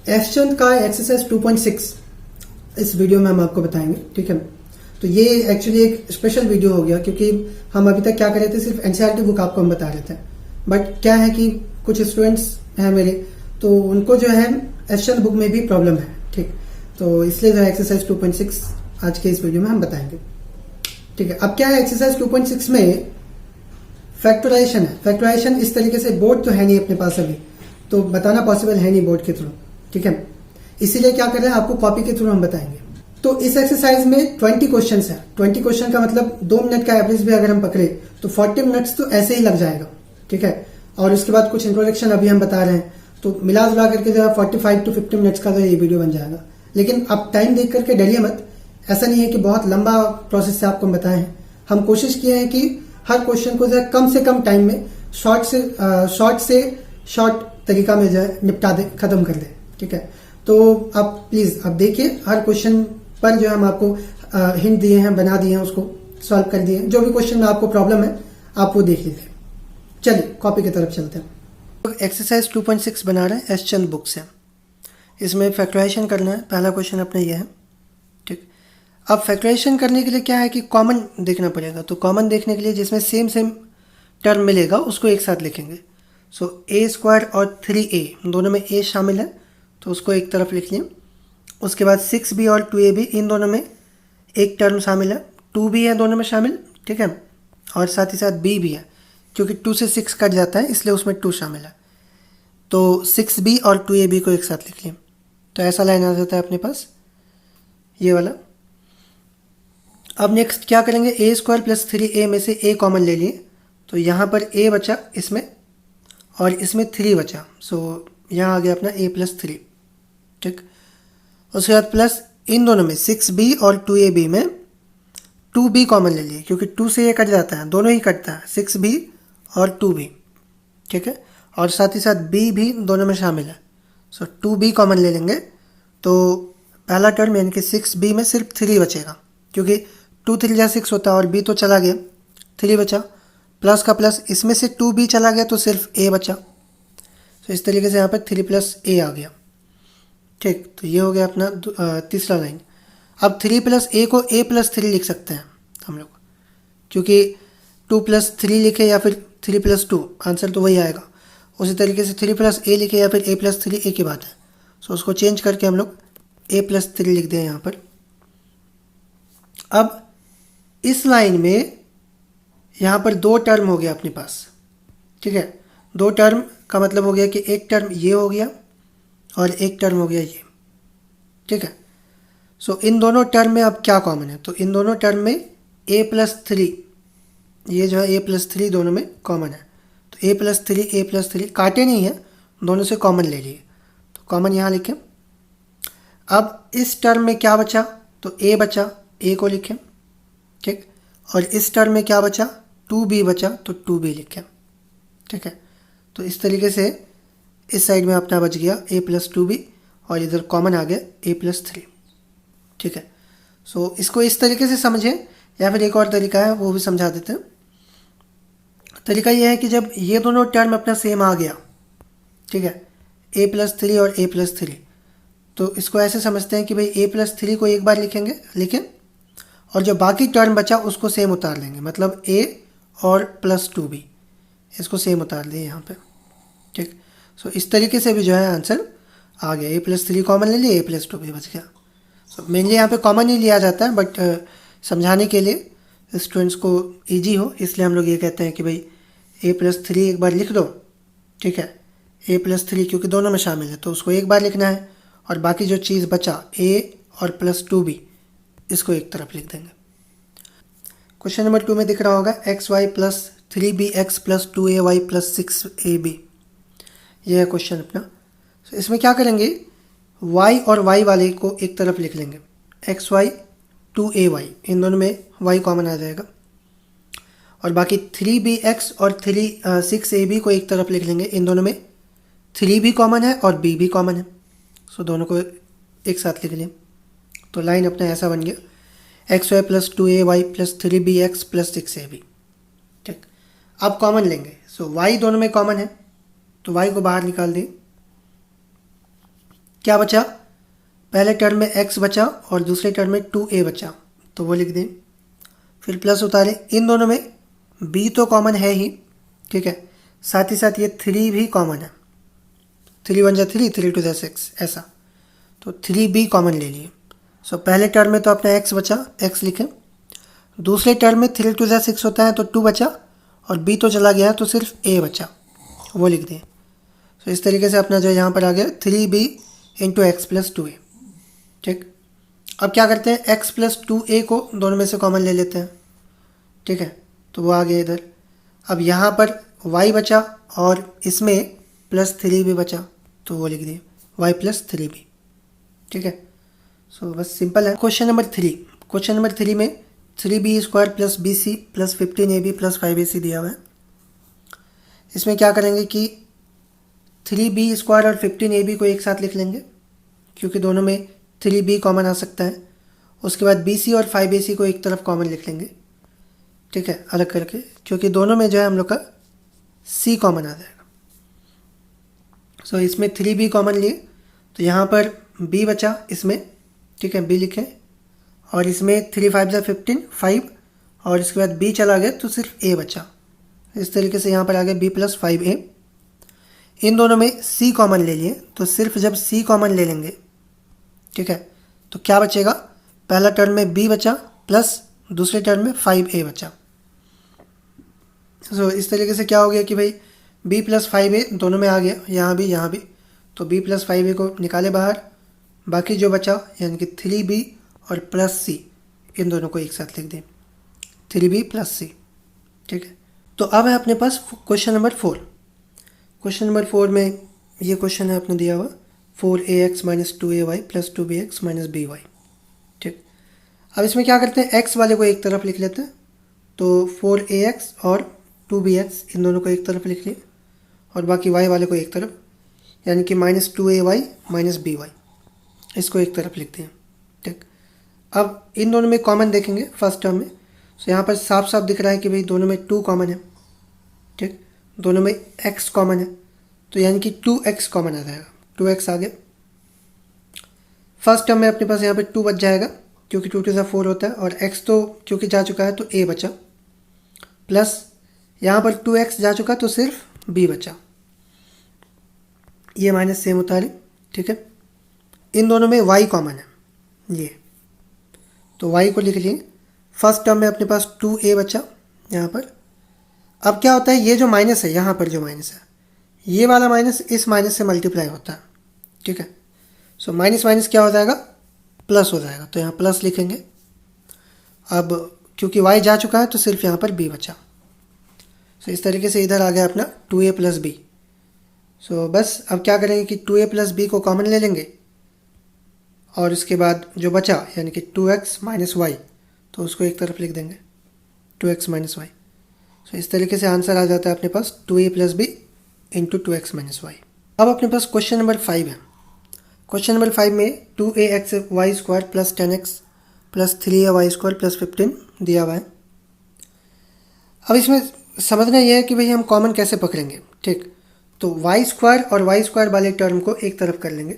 एफचंद का एक्सरसाइज 2.6 इस वीडियो में हम आपको बताएंगे, ठीक है। तो ये एक्चुअली एक स्पेशल वीडियो हो गया क्योंकि हम अभी तक क्या कर रहे थे, सिर्फ एनसीईआरटी बुक आपको हम बता रहे थे। बट क्या है कि कुछ स्टूडेंट्स हैं मेरे, तो उनको जो है एफचंद बुक में भी प्रॉब्लम है, ठीक। तो इसलिए जो है एक्सरसाइज 2.6 आज के इस वीडियो में हम बताएंगे, ठीक है। अब क्या है, एक्सरसाइज 2.6 में फैक्टराइजेशन है। फैक्टराइजेशन इस तरीके से बोर्ड तो है नहीं अपने पास अभी, तो बताना पॉसिबल है नहीं बोर्ड के थ्रू, ठीक है। इसीलिए क्या कर रहे हैं, आपको कॉपी के थ्रू हम बताएंगे। तो इस एक्सरसाइज में 20 क्वेश्चन है। 20 क्वेश्चन का मतलब 2 मिनट का एवरेज भी अगर हम पकड़े तो 40 मिनट्स तो ऐसे ही लग जाएगा, ठीक है। और उसके बाद कुछ इंट्रोडक्शन अभी हम बता रहे हैं, तो मिला जुला करके जो है 45 to 50 मिनट्स का जो ये वीडियो बन जाएगा। लेकिन अब टाइम देख करके डरिए मत, ऐसा नहीं है कि बहुत लंबा प्रोसेस से आपको बताए हैं। हम कोशिश किए हैं कि हर क्वेश्चन को जो है कम से कम टाइम में शॉर्ट से शॉर्ट तरीका में जो है निपटा दे, खत्म कर दे, ठीक है। तो आप प्लीज अब देखिए, हर क्वेश्चन पर जो हम आपको हिंट दिए हैं, बना दिए हैं, उसको सॉल्व कर दिए हैं। जो भी क्वेश्चन में आपको प्रॉब्लम है आप वो देख लीजिए। चलिए कॉपी की तरफ चलते हैं। एक्सरसाइज 2.6 बना रहे हैं एशचंद बुक से। इसमें फैक्टराइजेशन करना है। पहला क्वेश्चन अपना यह है, ठीक। अब फैक्टराइजेशन करने के लिए क्या है कि कॉमन देखना पड़ेगा। तो कॉमन देखने के लिए जिसमें सेम टर्म मिलेगा उसको एक साथ लिखेंगे। सो a² और 3a दोनों में a शामिल है, तो उसको एक तरफ लिख लिया। उसके बाद 6b और 2ab इन दोनों में एक टर्म शामिल है, 2b है दोनों में शामिल, ठीक है। और साथ ही साथ b भी है, क्योंकि 2 से 6 कट जाता है इसलिए उसमें 2 शामिल है। तो 6b और 2ab को एक साथ लिख लिया। तो ऐसा लाइन आ जाता है अपने पास, ये वाला। अब नेक्स्ट क्या करेंगे, a² + 3a में से a कॉमन ले लिए, तो यहाँ पर a बचा इसमें और इसमें 3 बचा। सो यहाँ आ गया अपना a + 3, ठीक। उसके बाद प्लस इन दोनों में 6b और 2ab में 2b कॉमन ले लिए, क्योंकि 2 से ये कट जाता है, दोनों ही कटता है, 6b और 2b, ठीक है। और साथ ही साथ b भी दोनों में शामिल है। सो 2b कॉमन ले लेंगे, तो पहला टर्म यानी कि 6b में सिर्फ 3 बचेगा, क्योंकि 2 3 जा 6 होता है और b तो चला गया, 3 बचा। प्लस का प्लस, इसमें से 2b चला गया तो सिर्फ a बचा। तो इस तरीके से यहाँ पर 3 + a आ गया, ठीक। तो ये हो गया अपना तीसरा लाइन। अब 3 + a को a + 3 लिख सकते हैं हम लोग, क्योंकि 2 + 3 लिखे या फिर 3 + 2 आंसर तो वही आएगा। उसी तरीके से 3 + a लिखे या फिर a + 3 एक ही बात है। सो उसको चेंज करके हम लोग a + 3 लिख दें यहाँ पर। अब इस लाइन में यहाँ पर 2 टर्म हो गया अपने पास, ठीक है। 2 टर्म का मतलब हो गया कि एक टर्म ये हो गया और एक टर्म हो गया ये, ठीक है। सो इन दोनों टर्म में अब क्या कॉमन है, तो इन दोनों टर्म में a + 3, ये जो है a + 3 दोनों में कॉमन है। तो a + 3 काटे नहीं है, दोनों से कॉमन ले लिए, तो कॉमन यहाँ लिखें। अब इस टर्म में क्या बचा, तो a बचा, a को लिखें, ठीक। और इस टर्म में क्या बचा, 2b बचा, तो 2b लिखें, ठीक है। तो इस तरीके से इस साइड में अपना बच गया a + 2b और इधर कॉमन आ गया a + 3, ठीक है। सो इसको इस तरीके से समझें, या फिर एक और तरीका है वो भी समझा देते हैं। तरीका ये है कि जब ये दोनों टर्म अपना सेम आ गया, ठीक है, a + 3 और a + 3, तो इसको ऐसे समझते हैं कि भाई a + 3 को एक बार लिखें और जो बाकी टर्म बचा उसको सेम उतार लेंगे, मतलब a और प्लस 2b इसको सेम उतार दिए यहाँ पे, ठीक। सो इस तरीके से भी जो है आंसर आ गया। a + 3 कॉमन ले लिए, a + 2b बच गया। सो मेनली यहाँ पे कॉमन ही लिया जाता है, बट समझाने के लिए स्टूडेंट्स को इजी हो इसलिए हम लोग ये कहते हैं कि भाई a + 3 एक बार लिख दो, ठीक है। a + 3 क्योंकि दोनों में शामिल है तो उसको एक बार लिखना है, और बाकी जो चीज़ बचा a और प्लस 2b इसको एक तरफ लिख देंगे। क्वेश्चन नंबर 2 में दिख रहा होगा xy + 3bx + 2ay + 6ab, यह है क्वेश्चन अपना। तो इसमें क्या करेंगे, y और y वाले को एक तरफ लिख लेंगे, xy 2ay इन दोनों में y कॉमन आ जाएगा, और बाकी 3bx और 6ab को एक तरफ लिख लेंगे। इन दोनों में 3 भी कॉमन है और b भी कॉमन है, सो दोनों को एक साथ लिख लें। तो लाइन अपना ऐसा बन गया xy + 2ay + 3bx + 6ab, ठीक। अब कॉमन लेंगे, सो y दोनों में कॉमन है तो y को बाहर निकाल दें, क्या बचा, पहले टर्म में x बचा और दूसरे टर्म में 2a बचा, तो वो लिख दें। फिर प्लस उतारें, इन दोनों में b तो कॉमन है ही, ठीक है, साथ ही साथ ये 3 भी कॉमन है, 3 1 जा 3, 3 2 जा 6 ऐसा, तो 3b कॉमन ले लिए। सो पहले टर्म में तो अपना x बचा, x लिखें, दूसरे टर्म में 3 2 जा 6 होता है तो 2 बचा और b तो चला गया तो सिर्फ a बचा, वो लिख दें। तो इस तरीके से अपना जो यहाँ पर आ गया 3b into x plus 2a, ठीक। अब क्या करते हैं, x प्लस 2a को दोनों में से कॉमन ले लेते हैं, ठीक है, तो वो आ गया इधर। अब यहाँ पर y बचा और इसमें प्लस 3b बचा, तो वो लिख दिए y प्लस 3b, ठीक है। सो बस सिंपल है। क्वेश्चन नंबर 3, क्वेश्चन नंबर 3 में 3b square plus bc plus 15ab plus 5ac दिया हुआ है। इसमें क्या करेंगे कि 3b स्क्वायर और 15ab को एक साथ लिख लेंगे क्योंकि दोनों में 3b कॉमन आ सकता है। उसके बाद bc और 5ac को एक तरफ कॉमन लिख लेंगे, ठीक है, अलग करके, क्योंकि दोनों में जो है हम लोग का c कॉमन आ जाएगा। सो इसमें 3b कॉमन लिए तो यहाँ पर b बचा इसमें, ठीक है, b लिखें, और इसमें 3 5 जा 15 5 और इसके बाद b चला गया तो सिर्फ a बचा। इस तरीके से यहाँ पर आ गया b प्लस 5a। इन दोनों में c कॉमन ले लिए तो सिर्फ जब c कॉमन ले लेंगे, ठीक है, तो क्या बचेगा, पहला टर्म में b बचा प्लस दूसरे टर्म में 5a बचा। सो इस तरीके से क्या हो गया कि भाई b प्लस 5a दोनों में आ गया, यहाँ भी, तो b प्लस 5a को निकाले बाहर, बाकी जो बचा यानी कि 3b और प्लस c, इन दोनों को एक साथ लिख दें, 3b प्लस c, ठीक है। तो अब है अपने पास क्वेश्चन नंबर 4। क्वेश्चन नंबर 4 में ये क्वेश्चन है अपने दिया हुआ 4ax minus 2ay plus 2bx minus by, ठीक। अब इसमें क्या करते हैं, x वाले को एक तरफ लिख लेते हैं, तो 4ax और 2bx इन दोनों को एक तरफ लिख लिए और बाकी y वाले को एक तरफ, यानी कि माइनस 2ay माइनस by, इसको एक तरफ लिखते हैं, ठीक। अब इन दोनों में कॉमन देखेंगे फर्स्ट टर्म में, तो यहाँ पर साफ साफ दिख रहा है कि भाई दोनों में 2 कॉमन है, ठीक, दोनों में x कॉमन है, तो यानी कि 2x कॉमन आ जाएगा, 2x आ गया। फर्स्ट टर्म में अपने पास यहाँ पे 2 बच जाएगा क्योंकि 2 2 4 होता है और x तो क्योंकि जा चुका है तो a बचा, प्लस यहाँ पर 2x जा चुका तो सिर्फ b बचा, ये माइनस सेम उतारे, ठीक है। इन दोनों में y कॉमन है, ये तो y को लिख लिए। फर्स्ट टर्म में अपने पास 2a बचा यहाँ पर। अब क्या होता है, ये जो माइनस है, यहाँ पर जो माइनस है, ये वाला माइनस इस माइनस से मल्टीप्लाई होता है, ठीक है। सो माइनस माइनस क्या हो जाएगा, प्लस हो जाएगा, तो यहाँ प्लस लिखेंगे। अब क्योंकि y जा चुका है तो सिर्फ यहाँ पर b बचा, सो इस तरीके से इधर आ गया अपना 2a प्लस b। सो बस अब क्या करेंगे कि 2a प्लस b को कॉमन ले लेंगे और इसके बाद जो बचा यानी कि 2x माइनस y, तो उसको एक तरफ लिख देंगे, 2x माइनस y। सो इस तरीके से आंसर आ जाता है अपने पास 2a plus b into 2x minus y। अब अपने पास क्वेश्चन नंबर 5 है। क्वेश्चन नंबर 5 में 2ax square plus 10x plus 3ay square plus 15 दिया हुआ है। अब इसमें समझना यह है कि भाई हम कॉमन कैसे पकड़ेंगे, ठीक। तो y स्क्वायर और y स्क्वायर वाले टर्म को एक तरफ कर लेंगे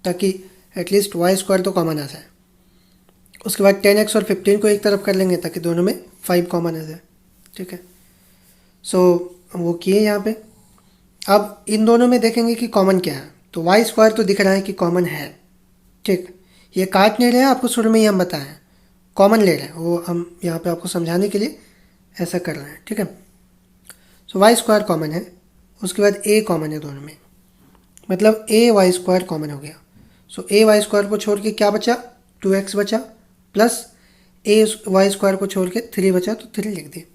ताकि एटलीस्ट y स्क्वायर तो कॉमन आ जाए। उसके बाद 10x और 15 को एक तरफ कर लेंगे ताकि दोनों में 5 कॉमन आ जाए, ठीक है। सो वो किए यहाँ पे। अब इन दोनों में देखेंगे कि कॉमन क्या है, तो y स्क्वायर तो दिख रहा है कि कॉमन है, ठीक। ये काट नहीं रहे हैं, आपको शुरू में ही हम बताएं कॉमन ले रहे हैं, वो हम यहाँ पे आपको समझाने के लिए ऐसा कर रहे हैं, ठीक है। सो y स्क्वायर कॉमन है, उसके बाद a कॉमन है दोनों में, मतलब a y स्क्वायर कॉमन हो गया। सो a y स्क्वायर को छोड़ के क्या बचा, 2x बचा, प्लस a y स्क्वायर को छोड़ के 3 बचा तो 3 लिख दिए,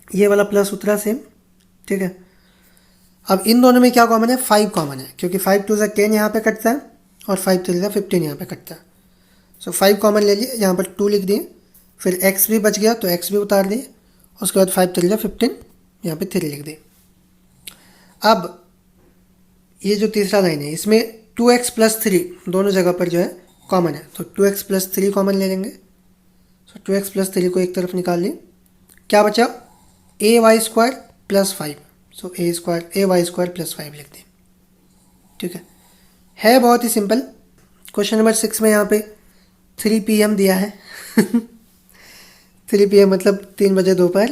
ये वाला प्लस उतरा सेम, ठीक है। अब इन दोनों में क्या कॉमन है, 5 कॉमन है क्योंकि 5 2 10 यहाँ पे कटता है और 5 3 15 यहाँ पे कटता है। सो 5 कॉमन ले लिए, यहाँ पर 2 लिख दिए, फिर x भी बच गया तो x भी उतार दिए, उसके बाद 5 3 15 यहाँ पे 3 लिख दिए। अब ये जो तीसरा लाइन है इसमें 2x प्लस 3 दोनों जगह पर जो है कॉमन है, तो 2x प्लस 3 कॉमन ले लेंगे। सो 2x प्लस 3 को एक तरफ निकाल लिए, क्या बचा, a y square plus 5, so a y square plus 5 लिख दें, ठीक है। है बहुत ही सिंपल। क्वेश्चन नंबर 6 में यहाँ पे 3 PM दिया है 3 PM मतलब 3 बजे दोपहर।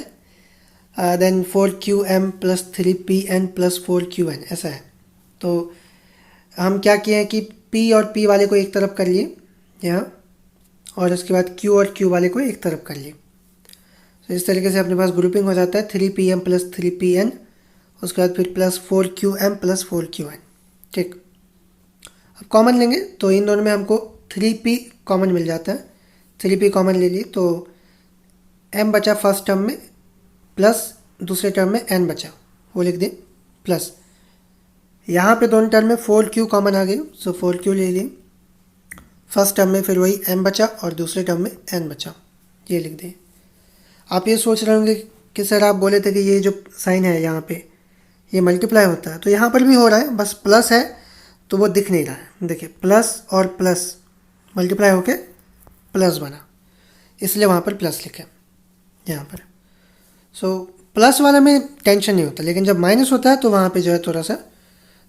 Then 4QM plus 3PN plus 4QN ऐसा है। तो हम क्या किए हैं कि P और P वाले को एक तरफ कर लिए यहाँ, और उसके बाद Q और Q वाले को एक तरफ कर लिए। तो इस तरीके से अपने पास ग्रुपिंग हो जाता है 3 PM प्लस 3PN, उसके बाद फिर प्लस 4QM प्लस 4QN। ठीक, अब कॉमन लेंगे तो इन दोनों में हमको 3P कॉमन मिल जाता है। 3P कॉमन ले लिए तो M बचा फर्स्ट टर्म में, प्लस दूसरे टर्म में N बचा, वो लिख दें प्लस। यहाँ पे दोनों टर्म में 4Q कॉमन आ गई, सो 4Q ले लिए। फर्स्ट टर्म में फिर वही M बचा और दूसरे टर्म में N बचा, ये लिख दें। आप ये सोच रहे होंगे कि सर आप बोले थे कि ये जो साइन है यहाँ पे ये मल्टीप्लाई होता है, तो यहाँ पर भी हो रहा है, बस प्लस है तो वो दिख नहीं रहा है। देखिए प्लस और प्लस मल्टीप्लाई होके प्लस बना, इसलिए वहाँ पर प्लस लिखे यहाँ पर। सो प्लस वाला में टेंशन नहीं होता, लेकिन जब माइनस होता है तो वहाँ पे जो है थोड़ा सा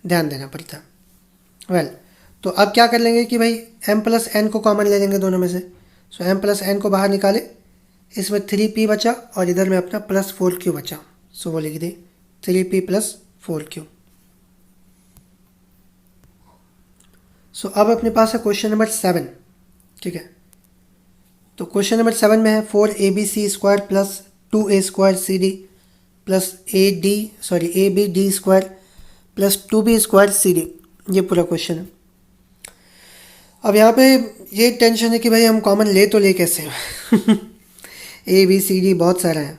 ध्यान देना पड़ता है। वेल, तो अब क्या कर लेंगे कि भाई M प्लस N को कॉमन ले लेंगे दोनों में से। सो M प्लस N को बाहर निकाले, इसमें 3P बचा और इधर में अपना प्लस 4Q बचा, सो वो लिख दें 3P प्लस 4Q। सो अब अपने पास है क्वेश्चन नंबर 7। ठीक है, तो क्वेश्चन नंबर 7 में है 4ABC square plus 2A square CD plus ABD square plus 2B square CD, ये पूरा क्वेश्चन है। अब यहाँ पे ये टेंशन है कि भाई हम कॉमन ले तो ले कैसे ABCD बहुत सारा है,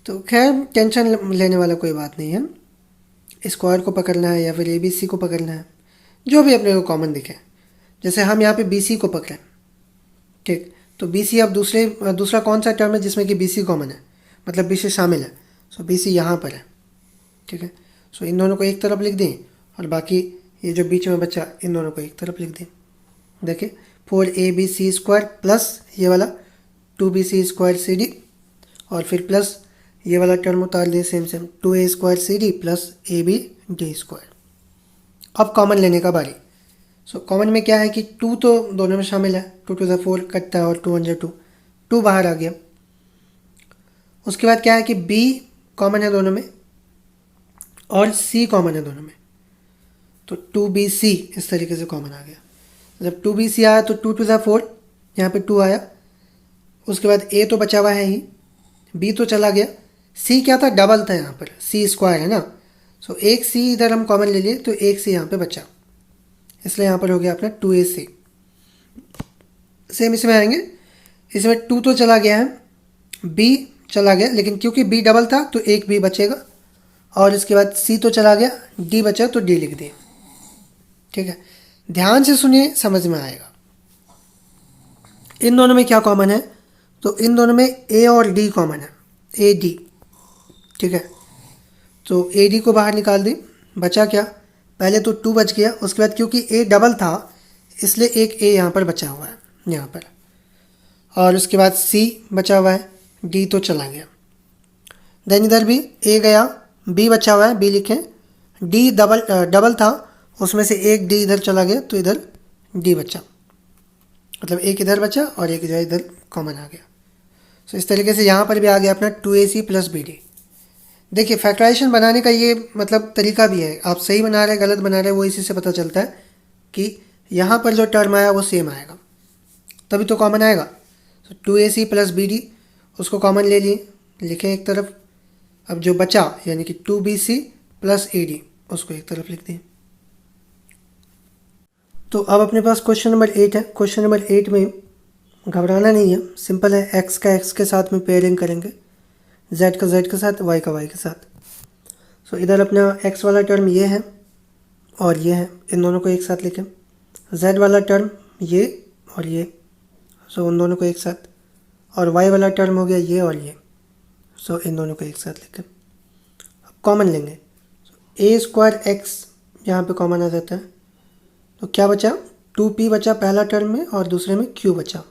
तो खैर टेंशन लेने वाला कोई बात नहीं है। स्क्वायर को पकड़ना है या फिर ABC को पकड़ना है, जो भी अपने को कॉमन दिखे। जैसे हम यहाँ पे BC को पकड़ें, ठीक, तो BC अब दूसरा कौन सा टर्म है जिसमें कि BC कॉमन है, मतलब BC शामिल है। सो BC यहाँ पर है, ठीक है। सो इन दोनों को एक तरफ लिख दें और बाकी ये जो बीच में बचा इन दोनों को एक तरफ लिख दें। देखिए 4ABC स्क्वायर प्लस ये वाला 2BC स्क्वायर CD, और फिर प्लस ये वाला टर्म उतार दिए same 2A square CD plus ABD square. अब कॉमन लेने का बारी। सो कॉमन में क्या है कि 2 तो दोनों में शामिल है, 2 to the 4 कटता है और 2 1 2, 2 बाहर आ गया। उसके बाद क्या है कि B कॉमन है दोनों में और C कॉमन है दोनों में, तो 2BC इस तरीके से कॉमन आ गया। जब 2BC आया तो 2 to the 4 यहाँ पे 2 आया। उसके बाद A तो बचा हुआ है ही, B तो चला गया, C क्या था, डबल था यहाँ पर, C स्क्वायर है ना। सो एक C इधर हम कॉमन ले लिए तो एक C यहाँ पे बचा, इसलिए यहाँ पर हो गया अपना 2AC। सेम इसमें आएंगे, इसमें 2 तो चला गया है, B चला गया, लेकिन क्योंकि B डबल था तो एक B बचेगा, और इसके बाद C तो चला गया, D बचा तो D लिख दिए। ठीक है, ध्यान से सुनिए, समझ में आएगा। इन दोनों में क्या कॉमन है, तो इन दोनों में A और D कॉमन है, AD। ठीक है, तो AD को बाहर निकाल दी, बचा क्या, पहले तो 2 बच गया, उसके बाद क्योंकि A डबल था इसलिए एक A यहाँ पर बचा हुआ है यहाँ पर, और उसके बाद C बचा हुआ है, D तो चला गया। देन इधर भी A गया, B बचा हुआ है, B लिखें, D डबल था, उसमें से एक D इधर चला गया तो इधर D बचा, मतलब एक इधर बचा और एक जो है इधर कॉमन आ गया। सो इस तरीके से यहाँ पर भी आ गया अपना 2AC प्लस BD। देखिए फैक्टराइजेशन बनाने का ये मतलब तरीका भी है, आप सही बना रहे गलत बना रहे वो इसी से पता चलता है कि यहाँ पर जो टर्म आया वो सेम आएगा, तभी तो कॉमन आएगा। तो 2AC प्लस BD उसको कॉमन ले लिए, लिखें एक तरफ। अब जो बचा यानी कि 2BC प्लस AD उसको एक तरफ लिख दें। तो अब अपने पास क्वेश्चन नंबर 8 है। क्वेश्चन नंबर 8 में घबराना नहीं है, सिंपल है। x का x के साथ में पेयरिंग करेंगे, z का z के साथ, y का y के साथ। सो इधर अपना x वाला टर्म ये है और ये है, इन दोनों को एक साथ लिखें। z वाला टर्म ये और ये, सो उन दोनों को एक साथ, और y वाला टर्म हो गया ये और ये, सो इन दोनों को एक साथ लिखें। अब कॉमन लेंगे, a स्क्वायर x यहाँ पे कॉमन आ जाता है, तो क्या बचा, 2p बचा पहला टर्म में और दूसरे में q बचा,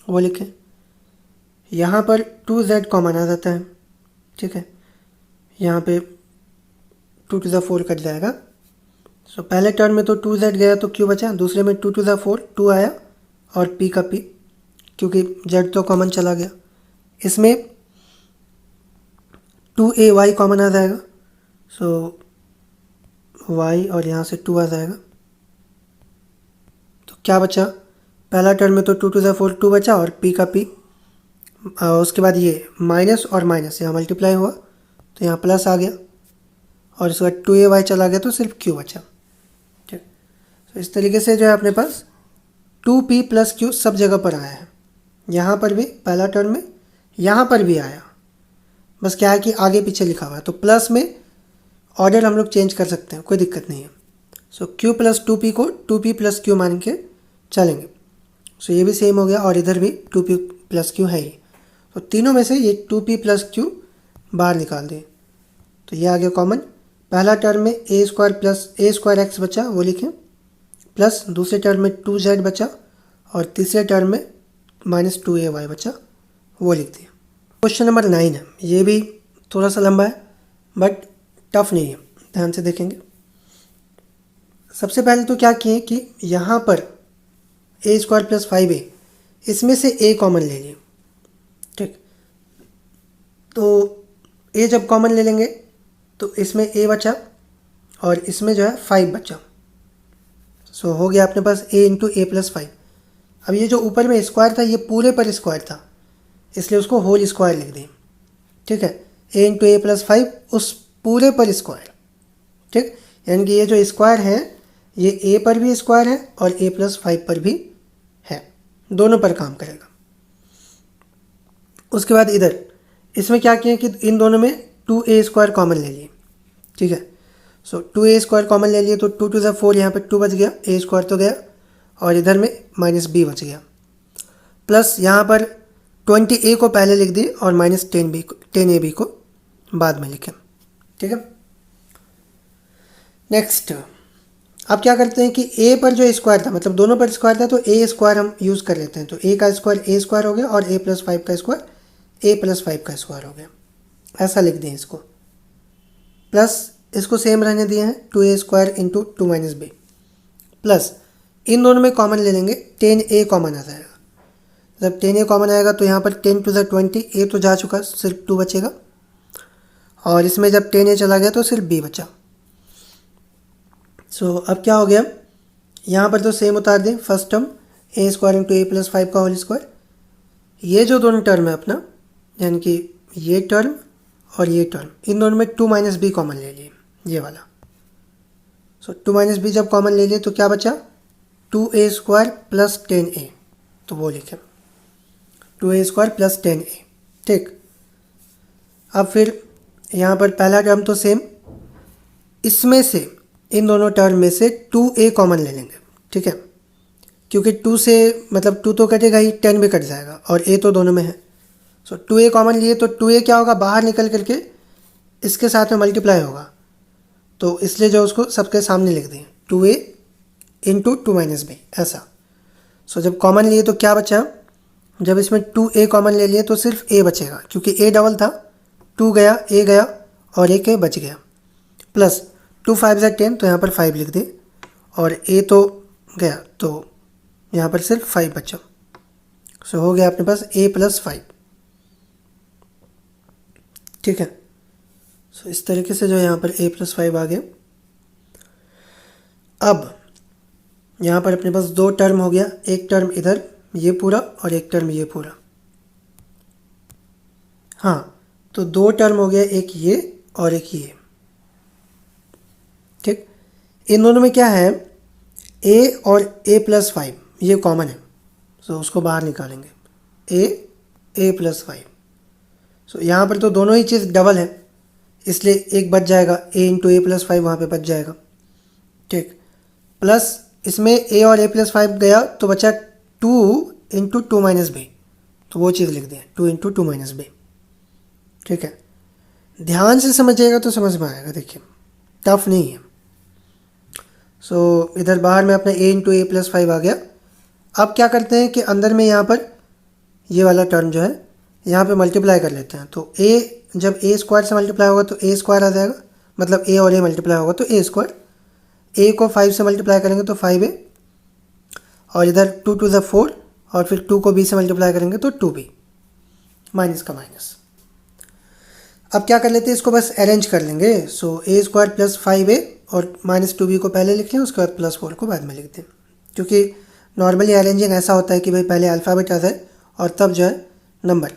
वो लिखें। यहाँ पर 2z कॉमन आ जाता है, ठीक है, यहाँ पे 2 to the 4 कट जाएगा, सो पहले टर्म में तो 2z गया तो q बचा, दूसरे में 2 to the 4 2 आया और p का p, क्योंकि z तो कॉमन चला गया। इसमें 2ay कॉमन आ जाएगा, सो y और यहाँ से 2 आ जाएगा। तो क्या बचा, पहला टर्म में तो 2 to the 4 2 बचा और p का p, उसके बाद ये माइनस और माइनस यहाँ मल्टीप्लाई हुआ तो यहाँ प्लस आ गया, और उसके बाद 2ay चला गया तो सिर्फ q बचा। ठीक, तो इस तरीके से जो है अपने पास 2p प्लस q सब जगह पर आया है, यहाँ पर भी पहला टर्म में, यहाँ पर भी आया, बस क्या है कि आगे पीछे लिखा हुआ है, तो प्लस में ऑर्डर हम लोग चेंज कर सकते हैं, कोई दिक्कत नहीं है। सो q प्लस 2p को 2p प्लस q मान के चलेंगे। सो ये भी सेम हो गया और इधर भी 2p प्लस q है ही, तो तीनों में से ये 2p प्लस q बाहर निकाल दें तो ये आ गया कॉमन। पहला टर्म में a square plus a square x बचा वो लिखें, प्लस दूसरे टर्म में 2z बचा और तीसरे टर्म में माइनस 2ay बचा वो लिख दिया। क्वेश्चन नंबर 9 है, ये भी थोड़ा सा लंबा है बट टफ नहीं है, ध्यान से देखेंगे। सबसे पहले तो क्या किए कि यहाँ पर a स्क्वायर प्लस 5a, इसमें से a कॉमन ले लिए। ठीक, तो a जब कॉमन ले लेंगे तो इसमें a बचा और इसमें जो है 5 बचा, सो हो गया अपने पास a इंटू ए प्लस 5। अब ये जो ऊपर में स्क्वायर था ये पूरे पर स्क्वायर था, इसलिए उसको होल स्क्वायर लिख दें। ठीक है, a इंटू ए प्लस 5 उस पूरे पर स्क्वायर। ठीक, यानी कि ये जो स्क्वायर है ये a पर भी स्क्वायर है और a प्लस 5 पर भी है, दोनों पर काम करेगा। उसके बाद इधर इसमें क्या किया कि इन दोनों में 2a स्क्वायर कॉमन ले लिए। ठीक है, सो 2a स्क्वायर कॉमन ले लिए तो 2 to the 4 यहाँ पे 2 बच गया, a स्क्वायर तो गया और इधर में माइनस b बच गया, प्लस यहाँ पर 20a को पहले लिख दिए और माइनस 10ab को बाद में लिखें। ठीक है, नेक्स्ट अब क्या करते हैं कि a पर जो स्क्वायर था, मतलब दोनों पर स्क्वायर था, तो a स्क्वायर हम यूज़ कर लेते हैं, तो a का स्क्वायर a स्क्वायर हो गया और a प्लस 5 का स्क्वायर a प्लस 5 का स्क्वायर हो गया, ऐसा लिख दें इसको। प्लस इसको सेम रहने दिए हैं 2a square into 2 minus b, plus इन दोनों में कॉमन ले लेंगे, 10a कॉमन आ जाएगा। जब 10a कॉमन आएगा तो यहाँ पर 10 to the 20, a तो जा चुका, सिर्फ 2 बचेगा, और इसमें जब 10a चला गया तो सिर्फ b बचा। सो अब क्या हो गया, यहाँ पर तो सेम उतार दें, first term a square into A plus 5 का होल स्क्वायर, ये जो दोनों टर्म है अपना, यानी कि ये टर्म और ये टर्म, इन दोनों में 2 माइनस बी कॉमन ले लिए, ये वाला। सो 2 माइनस बी जब कॉमन ले लिए तो क्या बचा, 2a स्क्वायर प्लस 10a, तो वो लिखें 2a स्क्वायर प्लस 10a। ठीक, अब फिर यहाँ पर पहला टर्म तो सेम, इसमें से इन दोनों टर्म में से 2a कॉमन ले लेंगे। ठीक है, क्योंकि 2 से मतलब 2 तो कटेगा ही, 10 भी कट जाएगा और a तो दोनों में है। सो 2a कॉमन लिए तो 2a क्या होगा, बाहर निकल करके इसके साथ में मल्टीप्लाई होगा, तो इसलिए जो उसको सबके सामने लिख दें 2a इंटू 2 माइनस बी, ऐसा। सो जब कॉमन लिए तो क्या बचा, जब इसमें 2a कॉमन ले लिए तो सिर्फ a बचेगा, क्योंकि a डबल था, 2 गया, a गया और एक a बच गया, प्लस 2 5 ज़ा 10, तो यहाँ पर 5 लिख दें, और a तो गया तो यहाँ पर सिर्फ 5 बचा। सो हो गया अपने पास a प्लस 5। ठीक है, सो इस तरीके से जो यहाँ पर a प्लस 5 आ गया। अब यहाँ पर अपने पास 2 टर्म हो गया, एक टर्म इधर ये पूरा और एक टर्म ये पूरा। हाँ, तो 2 टर्म हो गया, एक ये और एक ये। ठीक, इन दोनों में क्या है, a और a प्लस 5 ये कॉमन है, सो उसको बाहर निकालेंगे, a प्लस 5। सो यहाँ पर तो दोनों ही चीज़ डबल है, इसलिए एक बच जाएगा, a इंटू ए प्लस 5 वहाँ पर बच जाएगा। ठीक, प्लस इसमें a और a प्लस 5 गया तो बचा 2 इंटू 2 माइनस बी, तो वो चीज़ लिख दें 2 इंटू 2 माइनस बी। ठीक है, ध्यान से समझिएगा तो समझ में आएगा, देखिए टफ नहीं है। सो इधर बाहर में अपना a इंटू ए प्लस 5 आ गया। अब क्या करते हैं कि अंदर में यहाँ पर ये वाला टर्म जो है यहाँ पे मल्टीप्लाई कर लेते हैं, तो a जब a स्क्वायर से मल्टीप्लाई होगा तो a स्क्वायर आ जाएगा, मतलब a और a मल्टीप्लाई होगा तो a स्क्वायर, ए को 5 से मल्टीप्लाई करेंगे तो 5a, और इधर 2 टू द 4, और फिर 2 को b से मल्टीप्लाई करेंगे तो 2b, माइनस का माइनस। अब क्या कर लेते हैं, इसको बस अरेंज कर लेंगे। सो a स्क्वायर प्लस 5a और माइनस 2b को पहले लिख लें, उसके बाद प्लस 4 को बाद में लिख दें, क्योंकि नॉर्मली अरेंजिंग ऐसा होता है कि भाई पहले अल्फ़ाबेट आता है और तब जो है नंबर।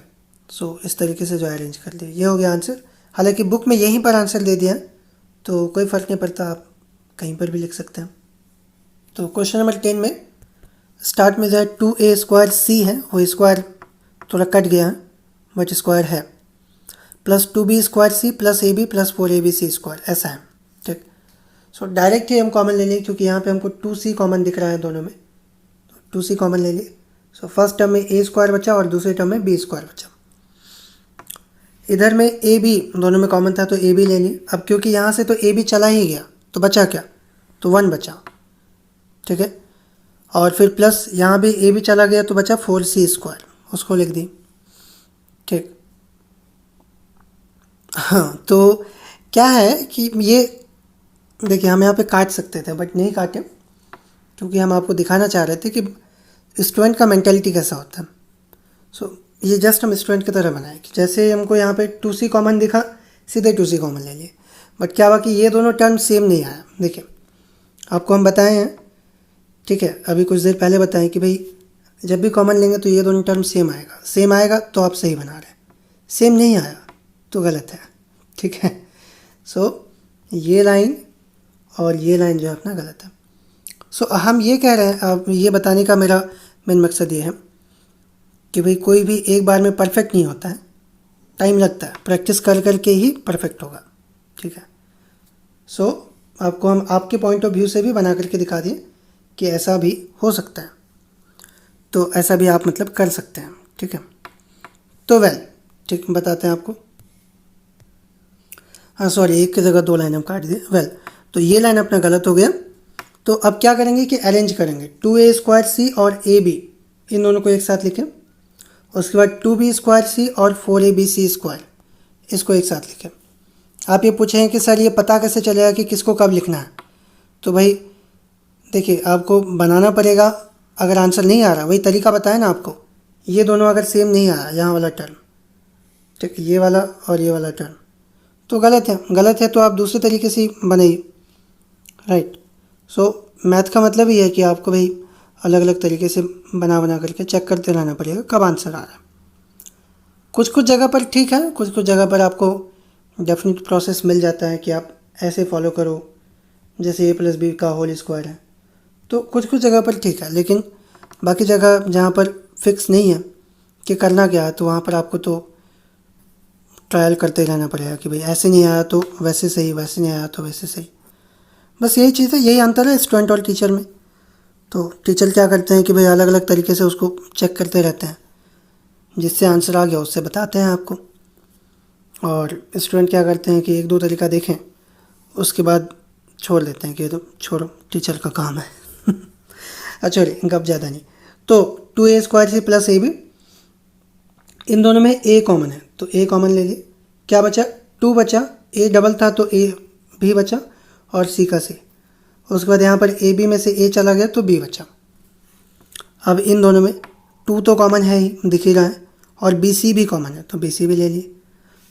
सो इस तरीके से जो अरेंज कर दिए, ये हो गया आंसर। हालांकि बुक में यहीं पर आंसर दे दिया तो कोई फ़र्क नहीं पड़ता, आप कहीं पर भी लिख सकते हैं। तो क्वेश्चन नंबर 10 में स्टार्ट में जो है 2a स्क्वायर c है, वो स्क्वायर थोड़ा कट गया है बट स्क्वायर है, plus 2b square c plus ab plus 4abc square, ऐसा है। ठीक, सो डायरेक्ट ही हम कॉमन ले लिए, क्योंकि यहाँ पे हमको 2c कॉमन दिख रहा है दोनों में, तो 2c कॉमन ले लिए। सो फर्स्ट टर्म में a स्क्वायर बचा और दूसरे टर्म में b स्क्वायर बचा। इधर में ए बी दोनों में कॉमन था तो ए बी ले लिए। अब क्योंकि यहाँ से तो ए बी चला ही गया तो बचा क्या, तो 1 बचा। ठीक है, और फिर प्लस यहाँ भी ए बी चला गया तो बचा 4c स्क्वायर, उसको लिख दी। ठीक, हाँ, तो क्या है कि ये देखिए हम यहाँ पे काट सकते थे बट नहीं काटे, क्योंकि हम आपको दिखाना चाह रहे थे कि स्टूडेंट का मेंटेलिटी कैसा होता है। सो ये जस्ट हम स्टूडेंट की तरह बनाए कि जैसे हमको यहाँ पे 2c कॉमन दिखा, सीधे 2c कॉमन ले लिए। बट क्या हुआ कि ये दोनों टर्म सेम नहीं आया। देखिए आपको हम बताए हैं, ठीक है, अभी कुछ देर पहले बताएं कि भाई जब भी कॉमन लेंगे तो ये दोनों टर्म सेम आएगा। सेम आएगा तो आप सही बना रहे हैं, सेम नहीं आया तो गलत है। ठीक है, सो ये लाइन और ये लाइन जो है अपना गलत है। सो हम ये कह रहे हैं, अब ये बताने का मेरा मेन मकसद ये है कि भाई कोई भी एक बार में परफेक्ट नहीं होता है, टाइम लगता है, प्रैक्टिस कर करके ही परफेक्ट होगा। ठीक है, सो आपको हम आपके पॉइंट ऑफ व्यू से भी बना करके दिखा दिए कि ऐसा भी हो सकता है, तो ऐसा भी आप मतलब कर सकते हैं। ठीक है, तो वेल ठीक बताते हैं आपको। हाँ सॉरी, एक की जगह 2 लाइन हम काट दिए। वेल तो ये लाइन अपना गलत हो गया। तो अब क्या करेंगे कि अरेंज करेंगे 2a स्क्वायर c और ab, इन दोनों को एक साथ लिखें। उसके बाद 2b स्क्वायर c और 4abc स्क्वायर, इसको एक साथ लिखें। आप ये पूछें कि सर ये पता कैसे चलेगा कि किसको कब लिखना है, तो भाई देखिए आपको बनाना पड़ेगा। अगर आंसर नहीं आ रहा, वही तरीका बताया ना आपको, ये दोनों अगर सेम नहीं आया, यहाँ वाला टर्म, ठीक, ये वाला और ये वाला टर्म, तो गलत है। गलत है तो आप दूसरे तरीके से बनाइए, राइट। सो मैथ का मतलब ही है कि आपको भाई अलग अलग तरीके से बना करके चेक करते रहना पड़ेगा कब आंसर आ रहा है। कुछ कुछ जगह पर ठीक है, कुछ कुछ जगह पर आपको डेफिनेट प्रोसेस मिल जाता है कि आप ऐसे फॉलो करो, जैसे a प्लस बी का होल स्क्वायर है, तो कुछ कुछ जगह पर ठीक है। लेकिन बाकी जगह जहाँ पर फिक्स नहीं है कि करना क्या है, तो वहाँ पर आपको तो ट्रायल करते रहना पड़ेगा कि भाई ऐसे नहीं आया तो वैसे सही, वैसे नहीं आया तो वैसे सही। बस यही चीज़ है, यही अंतर है स्टूडेंट और टीचर में। तो टीचर क्या करते हैं कि भाई अलग अलग तरीके से उसको चेक करते रहते हैं, जिससे आंसर आ गया उससे बताते हैं आपको। और स्टूडेंट क्या करते हैं कि 1-2 तरीका देखें, उसके बाद छोड़ देते हैं कि तो छोड़ो टीचर का काम है। अच्छा गप ज़्यादा नहीं। तो 2a square c plus ab, इन दोनों में a कॉमन है तो a कॉमन ले लिए। क्या बचा, 2 बचा, a डबल था तो a भी बचा और c का c। उसके बाद यहाँ पर ab में से a चला गया तो b बचा। अब इन दोनों में 2 तो कॉमन है ही, दिख ही रहा है, और bc भी कॉमन है तो bc भी ले लिए।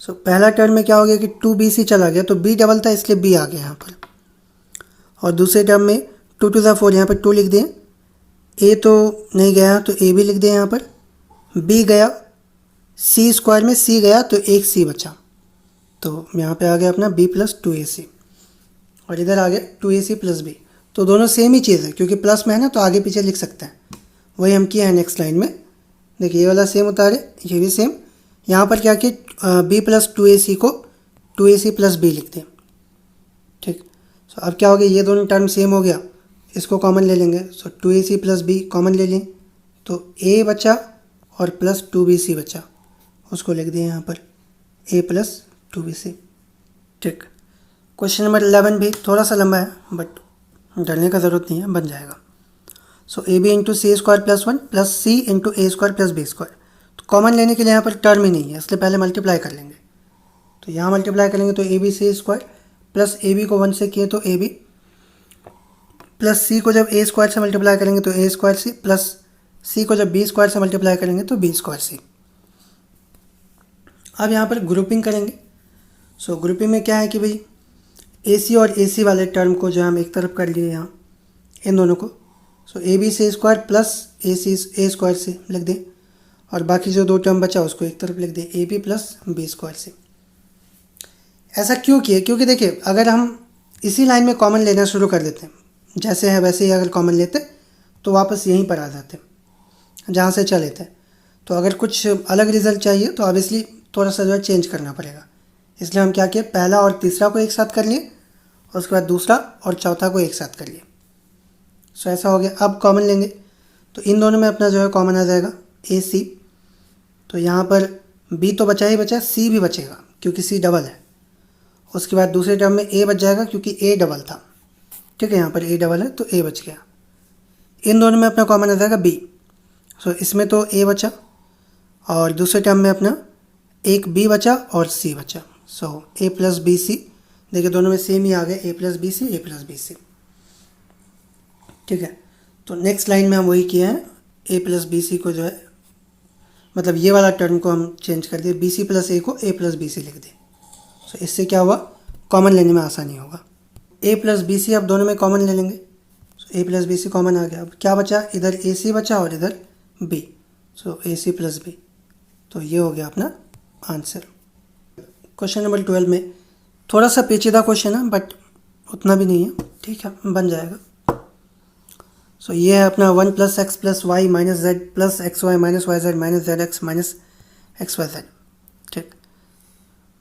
सो पहला टर्म में क्या हो गया कि 2bc चला गया तो b डबल था इसलिए b आ गया यहाँ पर। और दूसरे टर्म में 2 टू द 4, यहाँ पर 2 लिख दिए, a तो नहीं गया तो a भी लिख दिए यहाँ पर, b गया, c स्क्वायर में c गया तो एक c बचा, तो यहाँ पे आ गया अपना b प्लस 2ac, और इधर आ गया 2ac प्लस b। तो दोनों सेम ही चीज़ है, क्योंकि प्लस में है ना तो आगे पीछे लिख सकते हैं, वही हम किया है नेक्स्ट लाइन में। देखिए ये वाला सेम उतारे, ये भी सेम। यहाँ पर क्या किया, b प्लस 2ac को 2ac प्लस b लिख दें। ठीक, सो अब क्या हो गया, ये दोनों टर्म सेम हो गया, इसको कॉमन ले लेंगे। सो 2ac प्लस b कॉमन ले लें तो a बचा और प्लस 2bc बचा, उसको लिख दिए यहाँ पर a प्लस 2bc। ठीक, क्वेश्चन नंबर 11 भी थोड़ा सा लंबा है बट डरने का ज़रूरत नहीं है, बन जाएगा। So ab into c square plus 1 plus c into a square plus b square. तो कॉमन लेने के लिए यहाँ पर टर्म ही नहीं है, इसलिए पहले मल्टीप्लाई कर लेंगे। तो यहाँ मल्टीप्लाई करेंगे तो ab सी स्क्वायर प्लस ab को 1 से किए तो ab प्लस सी को जब ए स्क्वायर से मल्टीप्लाई करेंगे तो ए स्क्वायर सी, प्लस सी को जब बी स्क्वायर से मल्टीप्लाई करेंगे तो बी स्क्वायर सी। अब यहाँ पर ग्रुपिंग करेंगे। सो ग्रुपिंग में क्या है कि भाई ए सी और ए सी वाले टर्म को जो हम एक तरफ कर लिए यहाँ, इन दोनों को। So a b c square plus a c a square से लिख दें, और बाकी जो दो टर्म बचा उसको एक तरफ लिख दें, a b plus b square से। ऐसा क्यों किए? क्योंकि देखिए अगर हम इसी लाइन में कॉमन लेना शुरू कर देते हैं, जैसे है वैसे ही अगर कॉमन लेते तो वापस यहीं पर आ जाते जहाँ से चले थे। तो अगर कुछ अलग रिजल्ट चाहिए तो ऑब्वियसली थोड़ा सा जो है चेंज करना पड़ेगा। इसलिए हम क्या किए, पहला और तीसरा को एक साथ कर लिए, और उसके बाद दूसरा और चौथा को एक साथ कर लिए। सो ऐसा हो गया। अब कॉमन लेंगे तो इन दोनों में अपना जो है कॉमन आ जाएगा ए सी। तो यहाँ पर बी तो बचा ही बचा, सी भी बचेगा क्योंकि सी डबल है। उसके बाद दूसरे टर्म में ए बच जाएगा क्योंकि ए डबल था, ठीक है, यहाँ पर ए डबल है तो ए बच गया। इन दोनों में अपना कॉमन आ जाएगा बी। सो इसमें तो ए बचा, और दूसरे टर्म में अपना एक बी बचा और सी बचा। सो ए प्लस बी सी, देखिए दोनों में सेम ही आ गए, ए प्लस बी सी, ए प्लस बी सी, ठीक है। तो नेक्स्ट लाइन में हम वही किए हैं, ए प्लस बी सी को जो है, मतलब ये वाला टर्म को हम चेंज कर दिए, बी सी प्लस ए को ए प्लस बी सी लिख दिए। सो इससे क्या हुआ, कॉमन लेने में आसानी होगा। ए प्लस बी सी अब दोनों में कॉमन ले लेंगे। सो ए प्लस बी सी कॉमन आ गया। अब क्या बचा, इधर ए सी बचा और इधर बी। सो ए सी प्लस बी, तो ये हो गया अपना आंसर। क्वेश्चन नंबर 12 में थोड़ा सा पेचीदा क्वेश्चन है बट उतना भी नहीं है, ठीक है, बन जाएगा। सो ये है अपना 1 plus x plus y minus z plus x y minus y z minus z x minus x y z, ठीक।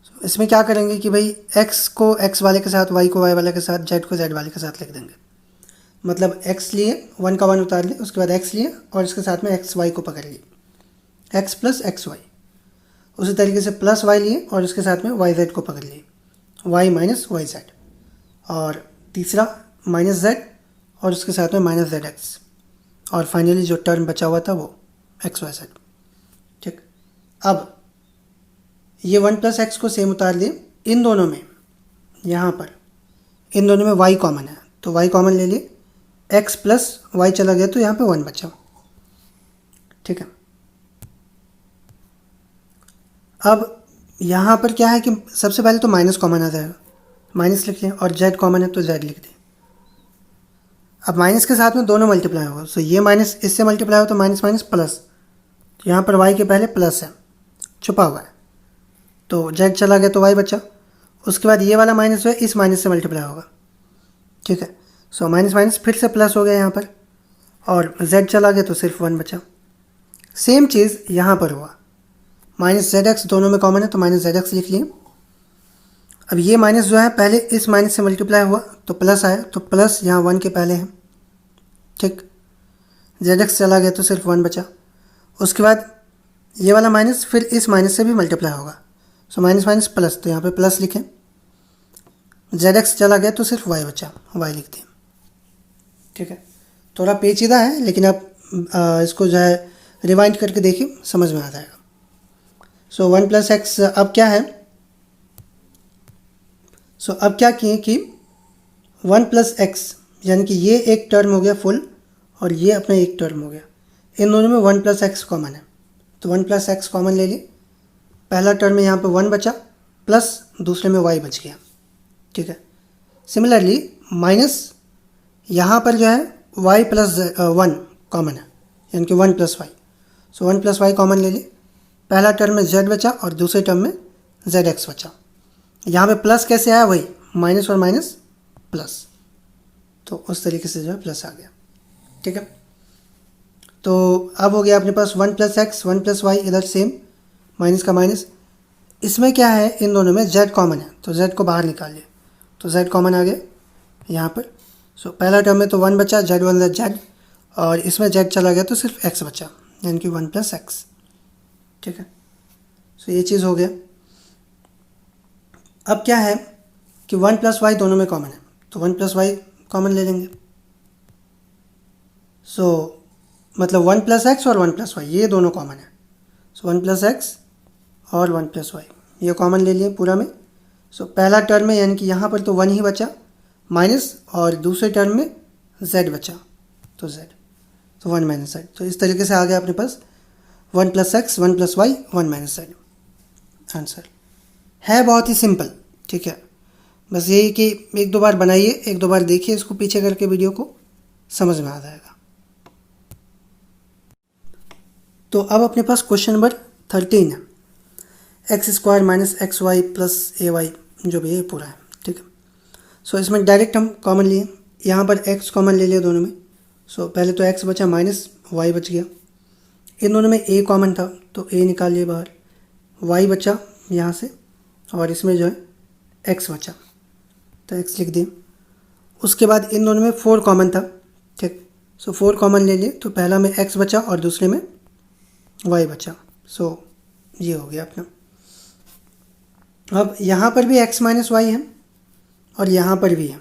सो इसमें क्या करेंगे कि भाई एक्स को एक्स वाले के साथ, वाई को वाई वाले के साथ, जेड को जेड वाले के साथ लिख देंगे। मतलब एक्स लिए, 1 का 1 उतार लिए, उसके बाद एक्स लिए और इसके साथ में एक्स वाई को पकड़ लिए, एक्स प्लस एक्स वाई। उसी तरीके से प्लस वाई लिए और इसके साथ में वाई जेड को पकड़ लिए, वाई माइनस वाई जेड, और तीसरा माइनस जेड और उसके साथ में माइनस जेड एक्स, और फाइनली जो टर्म बचा हुआ था वो एक्स वाई जेड, ठीक। अब ये 1 प्लस एक्स को सेम उतार लिए, इन दोनों में, यहाँ पर इन दोनों में वाई कॉमन है तो वाई कॉमन ले लिए, एक्स प्लस वाई चला गया तो यहाँ पे 1 बचा, ठीक है। अब यहाँ पर क्या है कि सबसे पहले तो माइनस कॉमन आ जाएगा, माइनस लिख लें, और जेड कॉमन है तो जेड लिख दें। अब माइनस के साथ में दोनों मल्टीप्लाई होगा, सो ये माइनस इससे मल्टीप्लाई हो तो माइनस माइनस प्लस, तो यहाँ पर वाई के पहले प्लस है, छुपा हुआ है, तो जेड चला गया तो वाई बचा। उसके बाद ये वाला माइनस जो है इस माइनस से मल्टीप्लाई होगा, ठीक है। सो माइनस माइनस फिर से प्लस हो गया यहाँ पर, और जेड चला गया तो सिर्फ 1 बचा। सेम चीज़ यहाँ पर हुआ, माइनस जेड एक्स दोनों में कॉमन है तो माइनस जेड एक्स लिख लिए। अब ये माइनस जो है पहले इस माइनस से मल्टीप्लाई हुआ तो प्लस आया, तो प्लस यहाँ 1 के पहले है, ठीक। जेड एक्स चला गया तो सिर्फ 1 बचा। उसके बाद ये वाला माइनस फिर इस माइनस से भी मल्टीप्लाई होगा, सो माइनस माइनस प्लस, तो यहाँ पे प्लस लिखें। जेड एक्स चला गया तो सिर्फ वाई बचा, वाई लिख दें, ठीक है। थोड़ा पेचीदा है लेकिन आप इसको जो है रिवाइंड करके देखिए, समझ में आ जाएगा। सो 1 प्लस एक्स अब क्या है, सो अब क्या किए कि 1 प्लस एक्स यानी कि ये एक टर्म हो गया फुल और ये अपना एक टर्म हो गया, इन दोनों में 1 प्लस एक्स कॉमन है तो 1 प्लस एक्स कॉमन ले लिए। पहला टर्म में यहाँ पे 1 बचा प्लस दूसरे में y बच गया, ठीक है। सिमिलरली माइनस यहाँ पर जो है y प्लस 1 कॉमन है यानी कि 1 प्लस वाई, सो 1 प्लस वाई कॉमन ले लिए। पहला टर्म में z बचा और दूसरे टर्म में जेड एक्स बचा। यहाँ पे प्लस कैसे आया, वही माइनस और माइनस प्लस, तो उस तरीके से जो है प्लस आ गया, ठीक है। तो अब हो गया अपने पास 1 प्लस एक्स 1 प्लस वाई, इधर सेम माइनस का माइनस। इसमें क्या है, इन दोनों में z कॉमन है तो z को बाहर निकाल लिए, तो z कॉमन आ गया यहाँ पर। सो पहला टर्म में तो 1 बचा, z1 z, और इसमें z चला गया तो सिर्फ x बचा यानी कि 1 प्लस एक्स, ठीक है। सो ये चीज़ हो गया। अब क्या है कि 1 प्लस वाई दोनों में कॉमन है तो 1 प्लस वाई कॉमन ले लेंगे। सो मतलब 1 प्लस एक्स और 1 प्लस वाई ये दोनों कॉमन है, सो 1 प्लस एक्स और 1 प्लस वाई ये कॉमन ले लिए पूरा में। सो पहला टर्म में यानी कि यहाँ पर तो 1 ही बचा माइनस, और दूसरे टर्म में z बचा, तो z, तो 1 माइनस z। तो इस तरीके से आ गया अपने पास 1 plus x 1 plus y 1 minus z। Answer है बहुत ही सिंपल, ठीक है। बस यही कि एक दो बार बनाइए, एक दो बार देखिए इसको पीछे करके, वीडियो को समझ में आ जाएगा। तो अब अपने पास क्वेश्चन नंबर 13 है, x square minus x y plus a y, जो भी है पूरा है, ठीक है। सो इसमें डायरेक्ट हम कॉमन लिए, यहाँ पर x कॉमन ले लिया दोनों में। सो पहले तो x बचा माइनस y बच गया, इन दोनों में a कॉमन था तो a निकाल लिए बाहर, y बचा यहाँ से, और इसमें जो है x बचा तो x लिख दिए। उसके बाद इन दोनों में 4 कॉमन था, ठीक। सो 4 कॉमन ले लिए, तो पहला में x बचा और दूसरे में y बचा। सो ये हो गया अपना। अब यहाँ पर भी x माइनस वाई है और यहाँ पर भी है,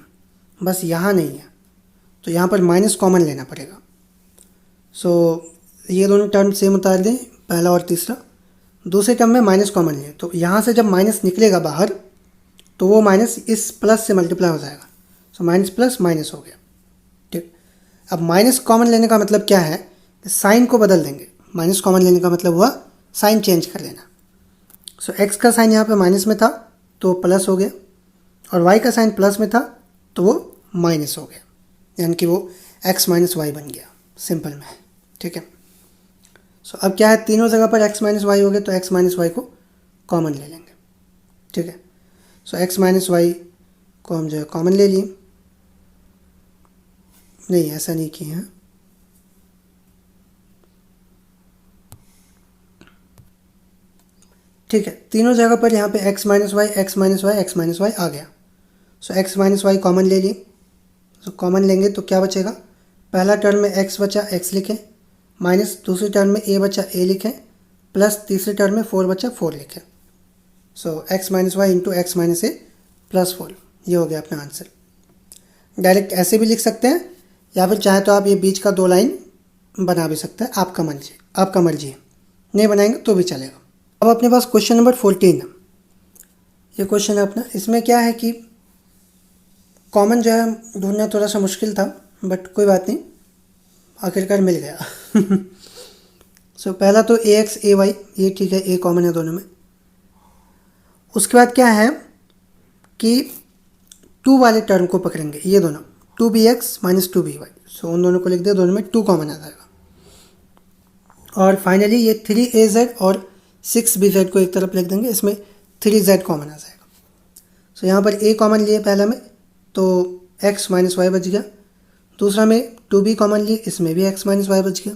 बस यहाँ नहीं है, तो यहाँ पर माइनस कॉमन लेना पड़ेगा। सो ये दोनों टर्म सेम उतार दें, पहला और तीसरा। दूसरे टर्म में माइनस कॉमन लें, तो यहाँ से जब माइनस निकलेगा बाहर तो वो माइनस इस प्लस से मल्टीप्लाई हो जाएगा। सो माइनस प्लस माइनस हो गया, ठीक। अब माइनस कॉमन लेने का मतलब क्या है, साइन को बदल देंगे। माइनस कॉमन लेने का मतलब हुआ साइन चेंज कर लेना। सो एक्स का साइन यहाँ पे माइनस में था तो प्लस हो गया, और वाई का साइन प्लस में था तो वो माइनस हो गया, यानी कि वो एक्स माइनस वाई बन गया सिंपल में, ठीक है। सो अब क्या है, तीनों जगह पर एक्स माइनस वाई हो गया, तो एक्स माइनस वाई को कॉमन ले लेंगे, ठीक है। सो एक्स माइनस वाई को हम जो है कॉमन ले लिए, नहीं ऐसा नहीं किए हैं, ठीक है। तीनों जगह पर यहाँ पे x minus y x minus y x minus y आ गया। So x minus y common ले लिए, तो कॉमन लेंगे तो क्या बचेगा, पहला टर्म में x बचा x लिखें, माइनस दूसरे टर्म में a बचा a लिखें, प्लस तीसरे टर्म में 4 बचा 4 लिखें। So x minus y into x minus a plus 4, ये हो गया अपना आंसर। डायरेक्ट ऐसे भी लिख सकते हैं, या फिर चाहे तो आप ये बीच का 2 लाइन बना भी सकते हैं, आपका मर्जी है, नहीं बनाएंगे तो भी चलेगा। अब अपने पास क्वेश्चन नंबर 14 है, ये क्वेश्चन है अपना। इसमें क्या है कि कॉमन जो है ढूंढना थोड़ा सा मुश्किल था, बट कोई बात नहीं, आखिरकार मिल गया। सो पहला तो ए एक्स ए वाई, ये ठीक है, ए कॉमन है दोनों में। उसके बाद क्या है कि 2 वाले टर्म को पकड़ेंगे, ये दोनों 2bx माइनस 2by। सो उन दोनों को लिख दे, दोनों में 2 कॉमन आ जाएगा। और फाइनली ये 3az और 6bz को एक तरफ लिख देंगे, इसमें 3z कॉमन आ जाएगा। सो यहाँ पर a कॉमन लिए पहला में, तो x माइनस वाई बच गया। दूसरा में 2b कॉमन लिए, इसमें भी x माइनस वाई बच गया।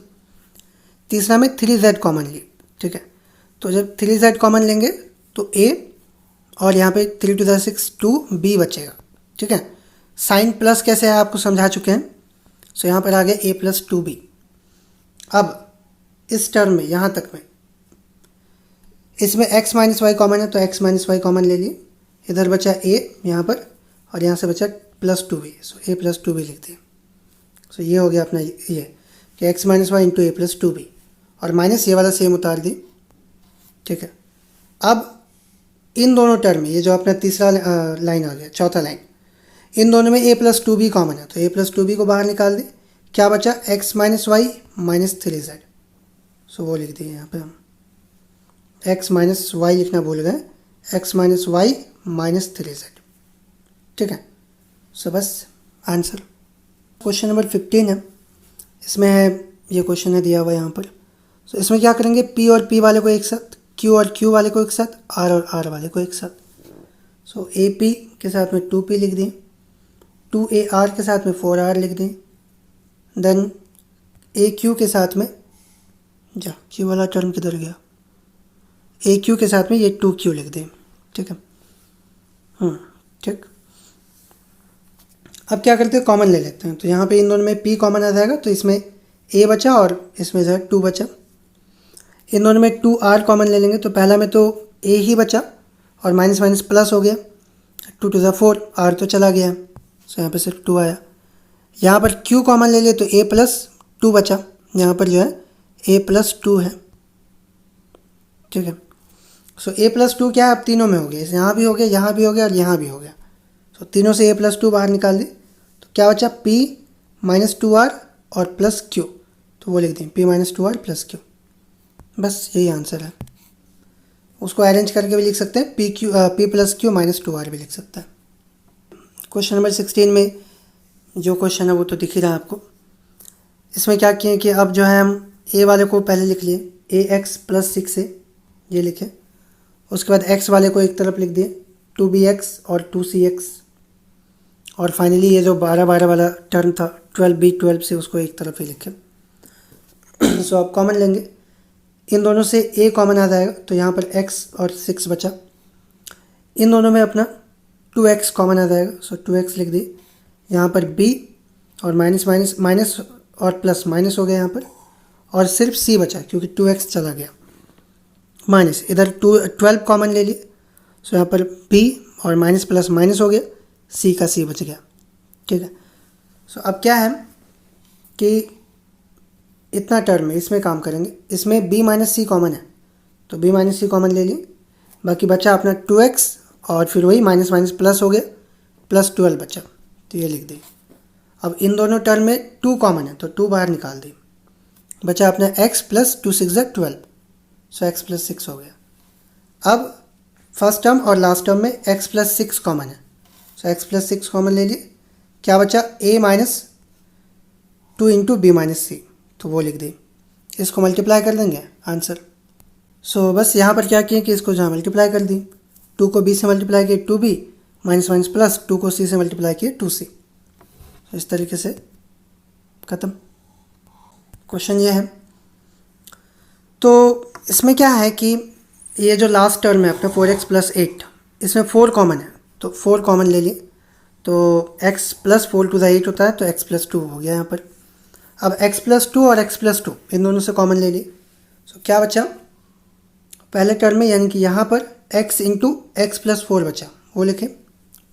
तीसरा में 3z कॉमन लिए, ठीक है। तो जब 3z कॉमन लेंगे तो a, और यहाँ पे 3 to the 6 2b बचेगा, ठीक है। साइन प्लस कैसे है आपको समझा चुके हैं। सो यहाँ पर आ गया a प्लस 2b। अब इस टर्म में यहाँ तक में इसमें x माइनस वाई कॉमन है, तो x माइनस वाई कॉमन ले लिए, इधर बचा a यहाँ पर, और यहाँ से बचा plus 2b। So a plus 2b लिख दिए। सो ये हो गया अपना ये कि x माइनस वाई इंटू ए प्लस 2b, और माइनस ये वाला सेम उतार दिए, ठीक है। अब इन दोनों टर्म में ये जो अपना तीसरा लाइन आ गया, चौथा लाइन, इन दोनों में a प्लस 2b कॉमन है, तो a प्लस 2b को बाहर निकाल दें। क्या बचा, x minus y minus 3z। So वो लिख दिए यहाँ पे हम, x माइनस वाई लिखना भूल गए, x minus y minus 3z, ठीक है। सो बस आंसर। क्वेश्चन नंबर 15 है, इसमें है, ये क्वेश्चन है दिया हुआ यहाँ पर। सो इसमें क्या करेंगे, p और p वाले को एक साथ, q और q वाले को एक साथ, r और r वाले को एक साथ। सो AP के साथ में 2p लिख दें, 2AR के साथ में 4r लिख दें, देन AQ के साथ में, जा q वाला टर्म किधर गया, AQ के साथ में ये 2q लिख दें, ठीक है। ठीक। अब क्या करते हैं, कॉमन ले लेते हैं। तो यहाँ पे इन दोनों में p कॉमन आ जाएगा, तो इसमें a बचा और इसमें जो है 2 बचा। इन दोनों में 2r कॉमन ले लेंगे, तो पहला में तो a ही बचा और माइनस माइनस प्लस हो गया, 2 to the 4, r तो चला गया, सो यहाँ पे सिर्फ 2 आया। यहाँ पर q कॉमन ले लिए तो a प्लस 2 बचा, यहाँ पर जो है a प्लस 2 है, ठीक है। सो a प्लस 2 क्या है, अब तीनों में हो गया, यहाँ भी हो गया, यहाँ भी हो गया और यहाँ भी हो गया। सो तीनों से a प्लस 2 बाहर निकाल दें, तो क्या बचा, p -2r और प्लस क्यू, तो वो लिख दें p - 2r प्लस क्यू। बस यही आंसर है। उसको अरेंज करके भी लिख सकते हैं, p प्लस क्यू -2r भी लिख सकते हैं। क्वेश्चन नंबर 16 में जो क्वेश्चन है वो तो दिख ही रहा है आपको। इसमें क्या किए कि अब जो है हम a वाले को पहले लिख लिए, ax प्लस 6 है ये लिखे। उसके बाद x वाले को एक तरफ लिख दिए 2bx और 2cx, और फाइनली ये जो 12 वाला टर्म था 12b 12 से, उसको एक तरफ ही लिखे। सो अब कॉमन लेंगे, इन दोनों से a कॉमन आ जाएगा, तो यहाँ पर x और 6 बचा। इन दोनों में अपना 2x कॉमन आ जाएगा, सो 2x लिख दिए। यहाँ पर b और माइनस और प्लस माइनस हो गया यहाँ पर, और सिर्फ c बचा क्योंकि 2x चला गया माइनस। इधर 12 कॉमन ले लिए, सो यहाँ पर b और माइनस प्लस माइनस हो गया, c का c बच गया। ठीक है, सो अब क्या है कि इतना टर्म है, इसमें काम करेंगे। इसमें b माइनस c कॉमन है, तो b माइनस c कॉमन ले लिए। बाकी बचा अपना 2x और फिर वही माइनस माइनस प्लस हो गया, प्लस 12 बचा, तो ये लिख दें। अब इन दोनों टर्म में 2 कॉमन है, तो 2 बाहर निकाल दें। बचा अपना x प्लस 2 6 12, सो x प्लस 6 हो गया। अब फर्स्ट टर्म और लास्ट टर्म में x प्लस 6 कॉमन है, सो x प्लस 6 कॉमन ले लिए। क्या बचा, a minus 2 into b minus c, तो वो लिख दें। इसको मल्टीप्लाई कर देंगे आंसर। सो बस यहाँ पर क्या किए कि इसको जहाँ मल्टीप्लाई कर दी, 2 को b से मल्टीप्लाई किए 2b माइनस माइनस प्लस 2 को c से मल्टीप्लाई किए 2c, इस तरीके से ख़त्म। क्वेश्चन ये है, तो इसमें क्या है कि ये जो लास्ट टर्म है अपना 4x प्लस 8, इसमें 4 कॉमन है, तो 4 कॉमन ले लिए, तो x प्लस 4 टू द 8 होता है, तो x प्लस 2 हो गया यहाँ पर। अब x प्लस 2 और x प्लस 2 इन दोनों से कॉमन ले लिए, सो क्या बचा पहले टर्म में, यानी कि यहाँ पर x इंटू एक्स प्लस 4 बचा, वो लिखें,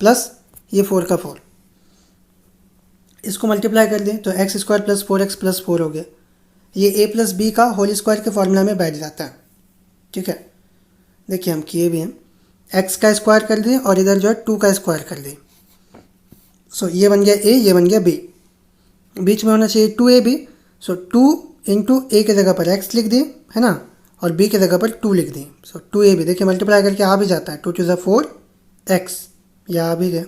प्लस ये 4 का 4, इसको मल्टीप्लाई कर दें तो x square plus 4x plus 4 हो गया। ये a प्लस बी का होल स्क्वायर के फॉर्मूला में बैठ जाता है। ठीक है, देखिए हम किए भी हैं, x का स्क्वायर कर दें और इधर जो है 2 का स्क्वायर कर दें, सो ये बन गया a, ये बन गया b, बीच में होना चाहिए 2ab, सो 2 इंटू a की जगह पर x लिख दें, है ना, और b की जगह पर 2 लिख दें, सो 2ab। देखिए मल्टीप्लाई करके आ भी जाता है, 2 to the 4x, या आ भी गया,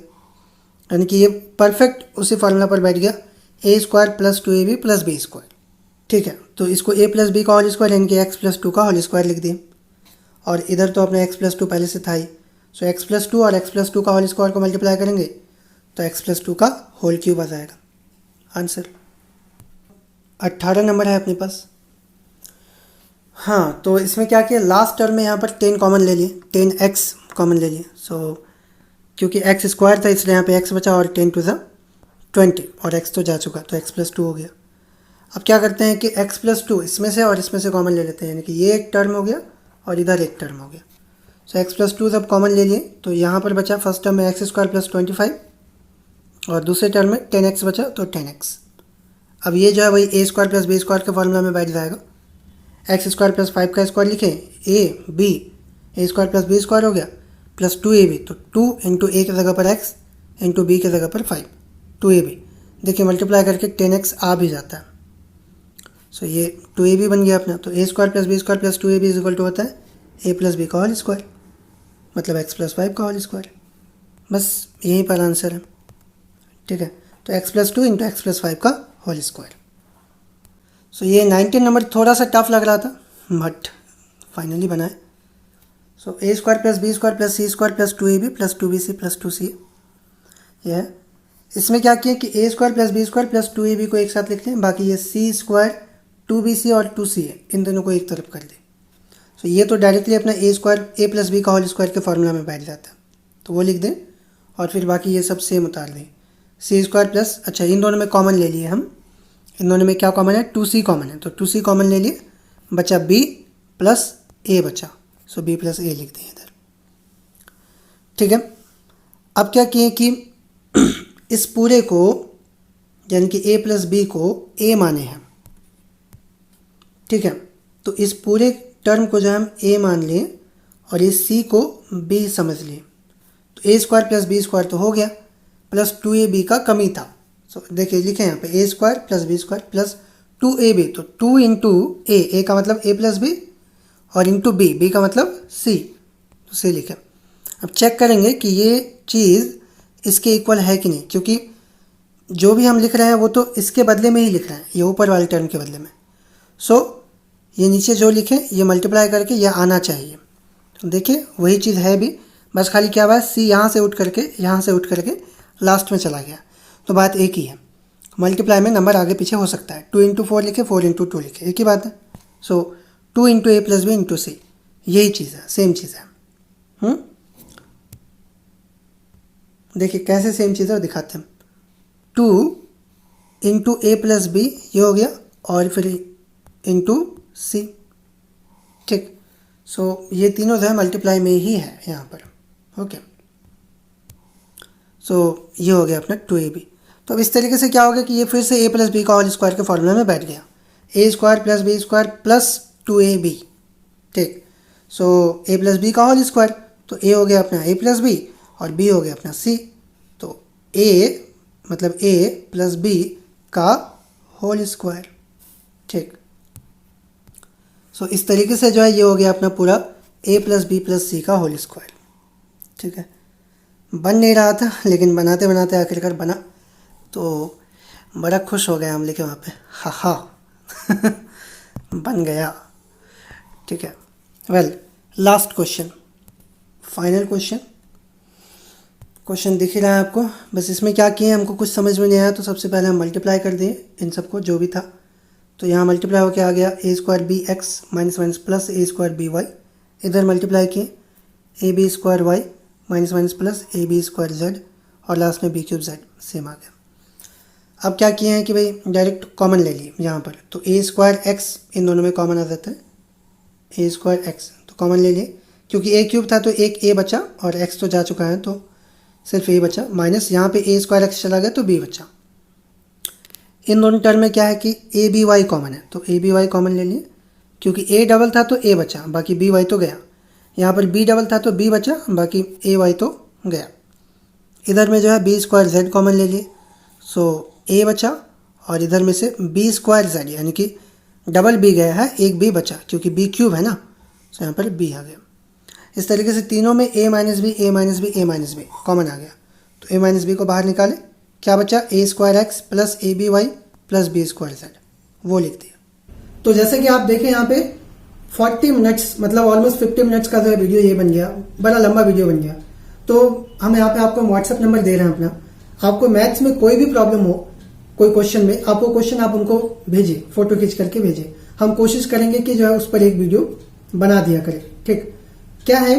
यानी कि ये परफेक्ट उसी फार्मूला पर बैठ गया, a square plus 2ab plus b square. ठीक है, तो इसको a प्लस बी का होल स्क्वायर यानी कि x प्लस 2 का होल स्क्वायर लिख दें, और इधर तो अपना x प्लस 2 पहले से था ही, सो x प्लस 2 और x प्लस 2 का होल स्क्वायर को मल्टीप्लाई करेंगे तो x प्लस 2 का होल क्यूब आ जाएगा आंसर। 18 नंबर है अपने पास। हाँ, तो इसमें क्या किया, लास्ट टर्म में यहाँ पर 10 कॉमन ले लिए, 10x कॉमन ले लिए, सो क्योंकि x स्क्वायर था इसलिए यहाँ पे x बचा, और 10 टू द 20, और x तो जा चुका, तो x प्लस 2 हो गया। अब क्या करते हैं कि x प्लस 2 इसमें से और इसमें से कॉमन ले लेते हैं, यानी कि ये एक टर्म हो गया और इधर एक टर्म हो गया, सो x प्लस 2 जब कॉमन ले लिए तो यहाँ पर बचा फर्स्ट टर्म में एक्स स्क्वायर प्लस 25, और दूसरे टर्म में 10x बचा, तो 10x। अब ये जो है वही a square plus b square के फॉर्मूला में बैठ जाएगा। एक्स स्क्वायर प्लस 5 का स्क्वायर लिखें, a square plus b square हो गया, प्लस 2ab, तो 2 इंटू ए की जगह पर x इंटू बी की जगह पर 5, 2ab। देखिए मल्टीप्लाई करके 10x आ भी जाता है, सो ये 2ab बन गया अपना। तो a square plus b square plus 2ab is equal to होता है a प्लस बी का होल स्क्वायर, मतलब x प्लस 5 का होल स्क्वायर। बस यहीं पर आंसर है। ठीक है, तो x plus 2 into x plus 5 का होल स्क्वायर। सो ये 19 नंबर थोड़ा सा टफ लग रहा था, बट फाइनली बनाए। So a square plus b square plus c square plus 2ab plus 2bc plus 2c, यह है। इसमें क्या किया कि a square plus b square plus 2ab को एक साथ लिख लें, बाकी ये c स्क्वायर 2bc और 2c है, इन दोनों को एक तरफ कर दें। सो ये तो डायरेक्टली अपना a square a plus b का होल स्क्वायर के फॉर्मूला में बैठ जाता है, तो वो लिख दें, और फिर बाकी ये सब सेम उतार दें। c स्क्वायर प्लस, अच्छा इन दोनों में कॉमन ले लिए हम, इन दोनों में क्या कॉमन है, 2c कॉमन है, तो 2c कॉमन ले लिए, बचा b प्लस a बचा, सो b प्लस a लिख दें इधर। ठीक है, अब क्या किए कि इस पूरे को यानी कि a प्लस बी को a माने हैं। ठीक है, तो इस पूरे टर्म को जो हम a मान लें और इस c को b समझ लें, तो a square plus b square तो हो गया, प्लस 2ab का कमी था, सो देखिए लिखे यहाँ पे a square plus b square plus 2ab, तो 2 इंटू ए का मतलब a प्लस बी और इंटू बी का मतलब c, तो c लिखे। अब चेक करेंगे कि ये चीज़ इसके इक्वल है कि नहीं, क्योंकि जो भी हम लिख रहे हैं वो तो इसके बदले में ही लिख रहे हैं, ये ऊपर वाले टर्म के बदले में। सो ये नीचे जो लिखे ये मल्टीप्लाई करके ये आना चाहिए। तो देखिए वही चीज़ है भी, बस खाली क्या हुआ, सी यहाँ से उठ करके लास्ट में चला गया। तो बात एक ही है, मल्टीप्लाई में नंबर आगे पीछे हो सकता है। 2 इंटू 4 लिखे, 4 इंटू 2 लिखे, एक ही बात है। सो 2 इंटू ए प्लस बी इंटू सी, यही चीज़ है, सेम चीज़ है। देखिए कैसे सेम चीज़ है वो दिखाते हैं। 2 इंटू ए प्लस बी ये हो गया, और फिर इंटू सी, ठीक। सो ये तीनों जो है मल्टीप्लाई में ही है यहाँ पर, ओके। सो ये हो गया अपना 2ab। तो अब इस तरीके से क्या हो गया कि ये फिर से a प्लस बी का होल स्क्वायर के फॉर्मूला में बैठ गया, a square plus b square plus 2ab, ठीक। सो a प्लस बी का होल स्क्वायर, तो a हो गया अपना a प्लस बी और b हो गया अपना c, तो a मतलब a प्लस b का होल स्क्वायर, ठीक। सो इस तरीके से जो है ये हो गया अपना पूरा a प्लस बी प्लस सी का होल स्क्वायर, ठीक है। बन नहीं रहा था लेकिन बनाते बनाते आखिरकार बना, तो बड़ा खुश हो गया हम लिखे वहाँ पे, हा बन गया, ठीक है। Well last question, final question दिख ही रहा है आपको। बस इसमें क्या किए, हमको कुछ समझ में नहीं आया तो सबसे पहले हम मल्टीप्लाई कर दिए इन सबको जो भी था। तो यहाँ मल्टीप्लाई होकर आ गया a square b x minus minus plus a square b y, इधर मल्टीप्लाई किए a b square y minus minus plus a b square z, और लास्ट में बी क्यूब जेड, सेम आ गया। अब क्या किए हैं कि भाई डायरेक्ट कॉमन ले लिए यहाँ पर, तो ए स्क्वायर एक्स इन दोनों में कॉमन आ जाता है, ए स्क्वायर एक्स तो कॉमन ले लिए, क्योंकि ए क्यूब था तो एक ए बचा और एक्स तो जा चुका है तो सिर्फ ए बचा, माइनस यहाँ पे ए स्क्वायर एक्स चला गया तो बी बचा। इन दोनों टर्म में क्या है कि ए बी वाई कॉमन है, तो ए बी वाई कॉमन ले लिए, क्योंकि ए डबल था तो ए बचा, बाकी बी वाई तो गया। यहाँ पर बी डबल था तो बी बचा, बाकी ए वाई तो गया। इधर में जो है बी स्क्वायर जेड कॉमन ले लिए, सो ए बचा, और इधर में से बी स्क्वायर जेड यानी कि डबल बी गया है, एक बी बचा क्योंकि बी क्यूब है ना, तो यहाँ पर बी आ गया। इस तरीके से तीनों में ए माइनस बी ए माइनस बी ए माइनस बी कॉमन आ गया, तो ए माइनस बी को बाहर निकाले, क्या बचा a square x plus a b y plus b square z, वो लिख दिया। तो जैसे कि आप देखें यहाँ पे 40 मिनट्स मतलब ऑलमोस्ट 50 मिनट्स का जो है वीडियो ये बन गया, बड़ा लंबा वीडियो बन गया। तो हम यहाँ पे आपको व्हाट्सएप नंबर दे रहे हैं अपना, आपको मैथ्स में कोई भी प्रॉब्लम हो, कोई क्वेश्चन में आपको क्वेश्चन आप उनको भेजिए, फोटो खींच करके भेजिए, हम कोशिश करेंगे कि जो है उस पर एक वीडियो बना दिया करें, ठीक। क्या है,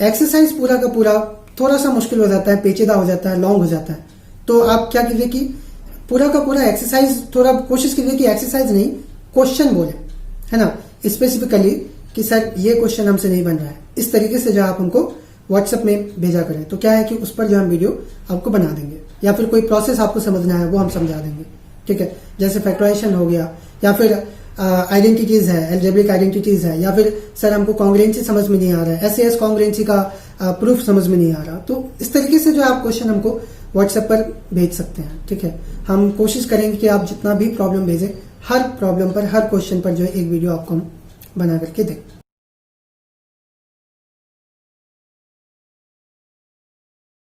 एक्सरसाइज पूरा का पूरा थोड़ा सा मुश्किल हो जाता है, पेचीदा हो जाता है, लॉन्ग हो जाता है, तो आप क्या कीजिए कि पूरा का पूरा एक्सरसाइज थोड़ा कोशिश कीजिए कि एक्सरसाइज नहीं क्वेश्चन बोले, है ना, स्पेसिफिकली कि सर ये क्वेश्चन हमसे नहीं बन रहा है, इस तरीके से जो आप हमको व्हाट्सएप में भेजा करें। तो क्या है कि उस पर जो हम वीडियो आपको बना देंगे, या फिर कोई प्रोसेस आपको समझना है वो हम समझा देंगे, ठीक है। जैसे फैक्टराइजेशन हो गया, या फिर आइडेंटिटीज है, एल्जेब्रिक आइडेंटिटीज है, या फिर सर हमको कॉन्ग्रुएंसी समझ में नहीं आ रहा है, एसएएस कॉन्ग्रुएंसी का प्रूफ समझ में नहीं आ रहा, तो इस तरीके से जो आप क्वेश्चन हमको व्हाट्सएप पर भेज सकते हैं, ठीक है। हम कोशिश करेंगे कि आप जितना भी प्रॉब्लम भेजें, हर प्रॉब्लम पर, हर क्वेश्चन पर जो है एक वीडियो आपको हम बना करके दें।